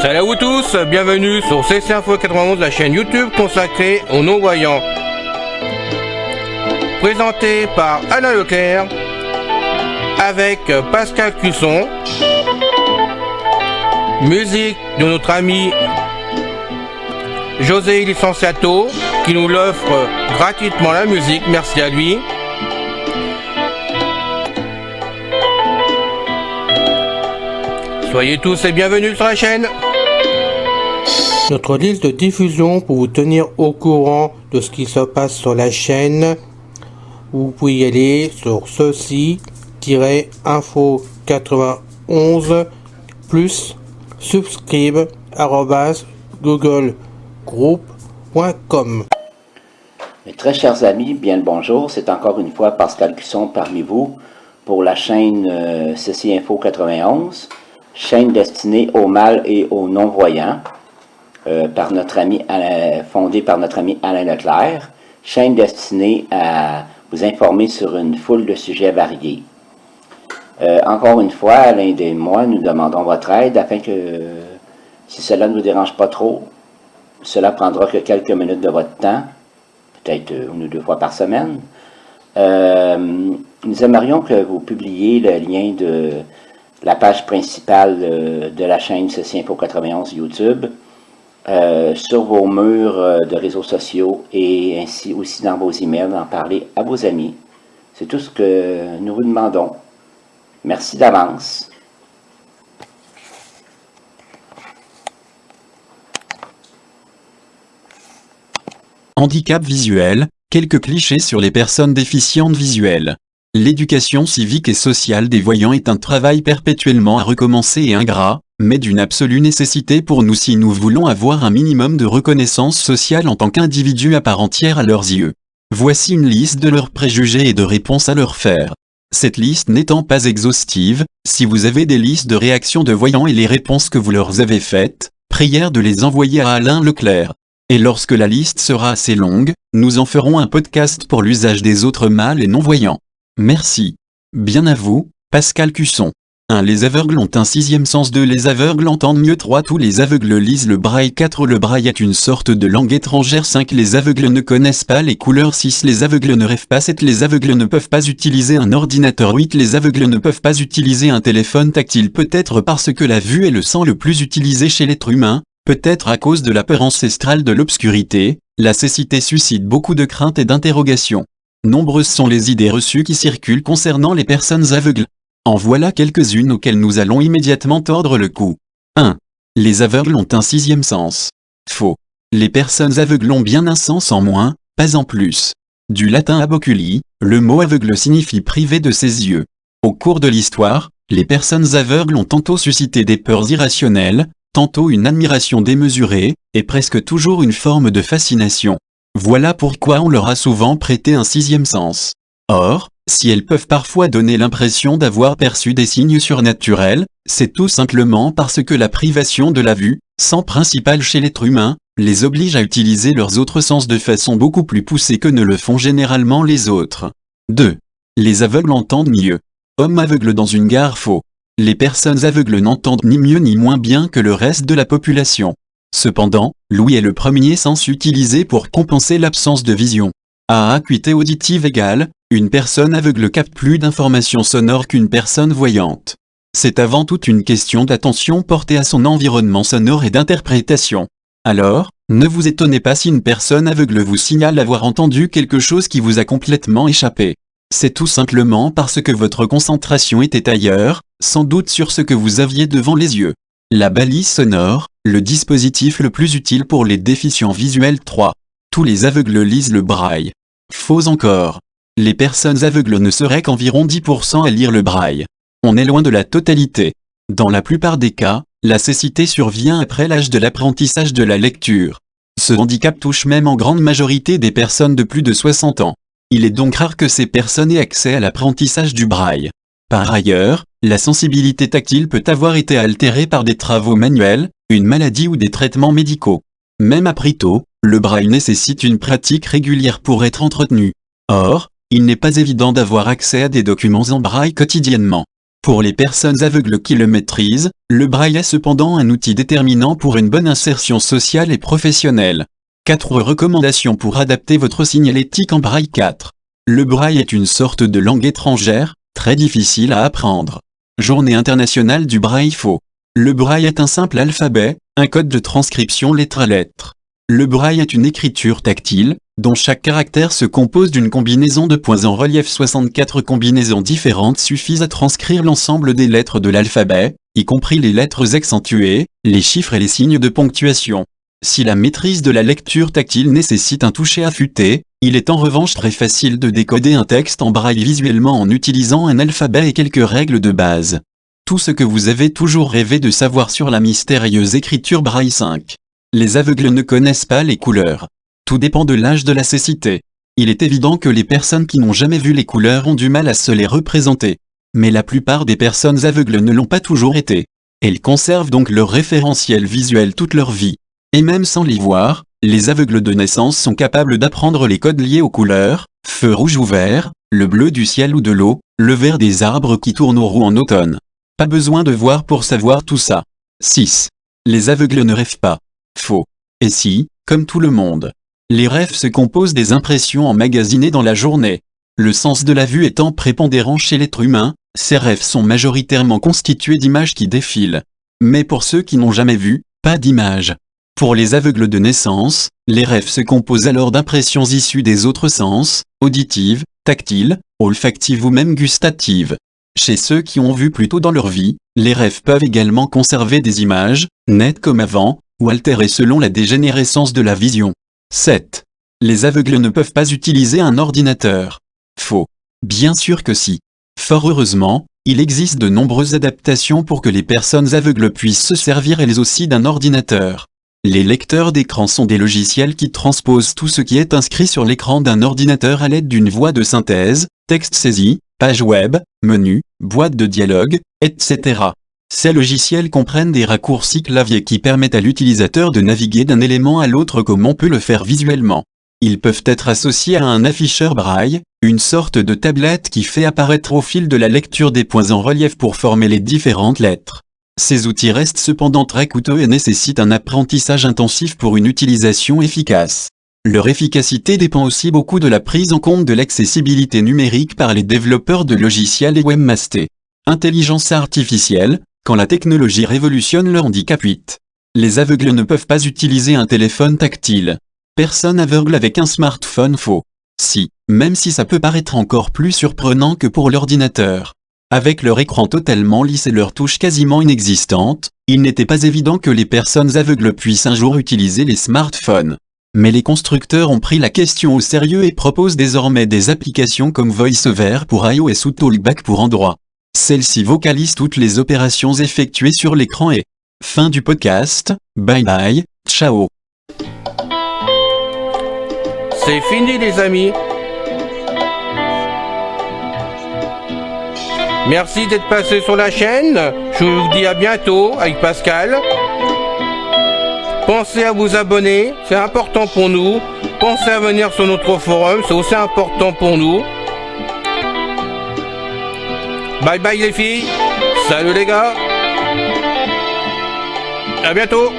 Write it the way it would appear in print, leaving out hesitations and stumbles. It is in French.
Salut à vous tous, bienvenue sur CC Info 91, la chaîne YouTube consacrée aux non-voyants. Présenté par Alain Leclerc, avec Pascal Cusson. Musique de notre ami José Licenciato, qui nous l'offre gratuitement la musique, merci à lui. Soyez tous et bienvenus sur la chaîne. Notre liste de diffusion pour vous tenir au courant de ce qui se passe sur la chaîne. Vous pouvez y aller sur ceci-info91 plus subscribe@googlegroup.com. Mes très chers amis, bien le bonjour. C'est encore une fois Pascal Cusson parmi vous pour la chaîne Ceci Info 91, chaîne destinée aux mâles et aux non-voyants, fondée par notre ami Alain Leclerc, chaîne destinée à vous informer sur une foule de sujets variés. Encore une fois, Alain et moi, nous demandons votre aide afin que, si cela ne vous dérange pas trop, cela prendra que quelques minutes de votre temps, peut-être une ou deux fois par semaine. Nous aimerions que vous publiez le lien de la page principale de la chaîne Ceci Info 91 YouTube sur vos murs de réseaux sociaux et ainsi aussi dans vos emails, d'en parler à vos amis. C'est tout ce que nous vous demandons. Merci d'avance. Handicap visuel, quelques clichés sur les personnes déficientes visuelles. L'éducation civique et sociale des voyants est un travail perpétuellement à recommencer et ingrat, mais d'une absolue nécessité pour nous si nous voulons avoir un minimum de reconnaissance sociale en tant qu'individus à part entière à leurs yeux. Voici une liste de leurs préjugés et de réponses à leur faire. Cette liste n'étant pas exhaustive, si vous avez des listes de réactions de voyants et les réponses que vous leur avez faites, prière de les envoyer à Alain Leclerc. Et lorsque la liste sera assez longue, nous en ferons un podcast pour l'usage des autres mâles et non-voyants. Merci. Bien à vous, Pascal Cusson. 1. Les aveugles ont un sixième sens. 2. Les aveugles entendent mieux. 3. Tous les aveugles lisent le braille. 4. Le braille est une sorte de langue étrangère. 5. Les aveugles ne connaissent pas les couleurs. 6. Les aveugles ne rêvent pas. 7. Les aveugles ne peuvent pas utiliser un ordinateur. 8. Les aveugles ne peuvent pas utiliser un téléphone tactile. Peut-être parce que la vue est le sens le plus utilisé chez l'être humain, peut-être à cause de la peur ancestrale de l'obscurité. La cécité suscite beaucoup de craintes et d'interrogations. Nombreuses sont les idées reçues qui circulent concernant les personnes aveugles. En voilà quelques-unes auxquelles nous allons immédiatement tordre le cou. 1. Les aveugles ont un sixième sens. Faux. Les personnes aveugles ont bien un sens en moins, pas en plus. Du latin ab oculi, le mot aveugle signifie privé de ses yeux. Au cours de l'histoire, les personnes aveugles ont tantôt suscité des peurs irrationnelles, tantôt une admiration démesurée, et presque toujours une forme de fascination. Voilà pourquoi on leur a souvent prêté un sixième sens. Or, si elles peuvent parfois donner l'impression d'avoir perçu des signes surnaturels, c'est tout simplement parce que la privation de la vue, sens principal chez l'être humain, les oblige à utiliser leurs autres sens de façon beaucoup plus poussée que ne le font généralement les autres. 2. Les aveugles entendent mieux. Homme aveugle dans une gare. Faux. Les personnes aveugles n'entendent ni mieux ni moins bien que le reste de la population. Cependant, l'ouïe est le premier sens utilisé pour compenser l'absence de vision. À acuité auditive égale, une personne aveugle capte plus d'informations sonores qu'une personne voyante. C'est avant tout une question d'attention portée à son environnement sonore et d'interprétation. Alors, ne vous étonnez pas si une personne aveugle vous signale avoir entendu quelque chose qui vous a complètement échappé. C'est tout simplement parce que votre concentration était ailleurs, sans doute sur ce que vous aviez devant les yeux. La balise sonore, le dispositif le plus utile pour les déficients visuels. 3. Tous les aveugles lisent le braille. Faux encore. Les personnes aveugles ne seraient qu'environ 10% à lire le braille. On est loin de la totalité. Dans la plupart des cas, la cécité survient après l'âge de l'apprentissage de la lecture. Ce handicap touche même en grande majorité des personnes de plus de 60 ans. Il est donc rare que ces personnes aient accès à l'apprentissage du braille. Par ailleurs, la sensibilité tactile peut avoir été altérée par des travaux manuels, une maladie ou des traitements médicaux. Même après tôt, le braille nécessite une pratique régulière pour être entretenu. Or, il n'est pas évident d'avoir accès à des documents en braille quotidiennement. Pour les personnes aveugles qui le maîtrisent, le braille est cependant un outil déterminant pour une bonne insertion sociale et professionnelle. 4 recommandations pour adapter votre signalétique en braille. 4. Le braille est une sorte de langue étrangère, très difficile à apprendre. Journée internationale du braille faux. Le braille est un simple alphabet, un code de transcription lettre à lettre. Le braille est une écriture tactile, dont chaque caractère se compose d'une combinaison de points en relief. 64 combinaisons différentes suffisent à transcrire l'ensemble des lettres de l'alphabet, y compris les lettres accentuées, les chiffres et les signes de ponctuation. Si la maîtrise de la lecture tactile nécessite un toucher affûté, il est en revanche très facile de décoder un texte en braille visuellement en utilisant un alphabet et quelques règles de base. Tout ce que vous avez toujours rêvé de savoir sur la mystérieuse écriture braille. 5. Les aveugles ne connaissent pas les couleurs. Tout dépend de l'âge de la cécité. Il est évident que les personnes qui n'ont jamais vu les couleurs ont du mal à se les représenter. Mais la plupart des personnes aveugles ne l'ont pas toujours été. Elles conservent donc leur référentiel visuel toute leur vie. Et même sans les voir, les aveugles de naissance sont capables d'apprendre les codes liés aux couleurs, feu rouge ou vert, le bleu du ciel ou de l'eau, le vert des arbres qui tournent aux roues en automne. Pas besoin de voir pour savoir tout ça. 6. Les aveugles ne rêvent pas. Faux. Et si, comme tout le monde. Les rêves se composent des impressions emmagasinées dans la journée. Le sens de la vue étant prépondérant chez l'être humain, ces rêves sont majoritairement constitués d'images qui défilent. Mais pour ceux qui n'ont jamais vu, pas d'images. Pour les aveugles de naissance, les rêves se composent alors d'impressions issues des autres sens, auditives, tactiles, olfactives ou même gustatives. Chez ceux qui ont vu plus tôt dans leur vie, les rêves peuvent également conserver des images, nettes comme avant, ou altérées selon la dégénérescence de la vision. 7. Les aveugles ne peuvent pas utiliser un ordinateur. Faux. Bien sûr que si. Fort heureusement, il existe de nombreuses adaptations pour que les personnes aveugles puissent se servir elles aussi d'un ordinateur. Les lecteurs d'écran sont des logiciels qui transposent tout ce qui est inscrit sur l'écran d'un ordinateur à l'aide d'une voix de synthèse, texte saisi, page web, menu, boîte de dialogue, etc. Ces logiciels comprennent des raccourcis clavier qui permettent à l'utilisateur de naviguer d'un élément à l'autre comme on peut le faire visuellement. Ils peuvent être associés à un afficheur braille, une sorte de tablette qui fait apparaître au fil de la lecture des points en relief pour former les différentes lettres. Ces outils restent cependant très coûteux et nécessitent un apprentissage intensif pour une utilisation efficace. Leur efficacité dépend aussi beaucoup de la prise en compte de l'accessibilité numérique par les développeurs de logiciels et webmasters. Intelligence artificielle, quand la technologie révolutionne le handicap. 8. Les aveugles ne peuvent pas utiliser un téléphone tactile. Personne aveugle avec un smartphone. Faux. Si, même si ça peut paraître encore plus surprenant que pour l'ordinateur. Avec leur écran totalement lisse et leur touche quasiment inexistante, il n'était pas évident que les personnes aveugles puissent un jour utiliser les smartphones. Mais les constructeurs ont pris la question au sérieux et proposent désormais des applications comme VoiceOver pour iOS ou Talkback pour Android. Celles-ci vocalisent toutes les opérations effectuées sur l'écran et... Fin du podcast, bye bye, ciao. C'est fini les amis. Merci d'être passé sur la chaîne. Je vous dis à bientôt avec Pascal. Pensez à vous abonner, c'est important pour nous. Pensez à venir sur notre forum, c'est aussi important pour nous. Bye bye les filles. Salut les gars. À bientôt.